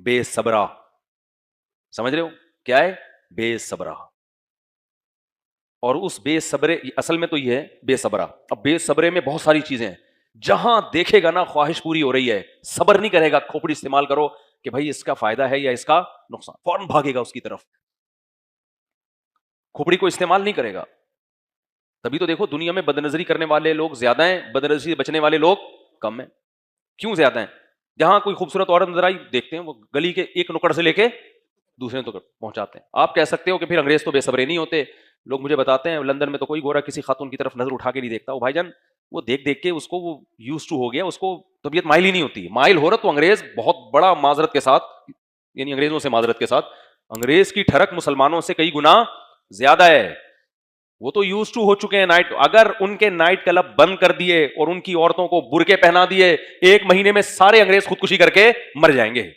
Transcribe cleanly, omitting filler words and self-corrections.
بے صبرا. سمجھ رہے ہو کیا ہے بے صبرا؟ اور اس بے صبرے اصل میں تو یہ ہے بے صبرا. اب بے صبرے میں بہت ساری چیزیں ہیں. جہاں دیکھے گا نا خواہش پوری ہو رہی ہے, صبر نہیں کرے گا, کھوپڑی استعمال کرو کہ بھائی اس کا فائدہ ہے یا اس کا نقصان, فوراً بھاگے گا اس کی طرف, کھوپڑی کو استعمال نہیں کرے گا. تبھی تو دیکھو دنیا میں بدنظری کرنے والے لوگ زیادہ ہیں, بدنظری سے بچنے والے لوگ کم ہیں. کیوں زیادہ ہیں؟ جہاں کوئی خوبصورت عورت نظر آئی, دیکھتے ہیں وہ گلی کے ایک نکڑ سے لے کے دوسرے تک پہنچاتے ہیں. آپ کہہ سکتے ہو کہ پھر انگریز تو بے صبرے نہیں ہوتے. لوگ مجھے بتاتے ہیں لندن میں تو کوئی گورا کسی خاتون کی طرف نظر اٹھا کے نہیں دیکھتا. وہ بھائی جان وہ دیکھ دیکھ کے اس کو وہ یوز ٹو ہو گیا, اس کو طبیعت مائل ہی نہیں ہوتی. مائل ہو رہا تو انگریز بہت بڑا معذرت کے ساتھ, یعنی انگریزوں سے معذرت کے ساتھ, انگریز کی ٹھڑک مسلمانوں سے کئی گنا زیادہ ہے. وہ تو یوز ٹو ہو چکے ہیں نائٹ. اگر ان کے نائٹ کلب بند کر دیے اور ان کی عورتوں کو برقعے پہنا دیے, 1 مہینے میں سارے انگریز خودکشی کر کے مر جائیں گے.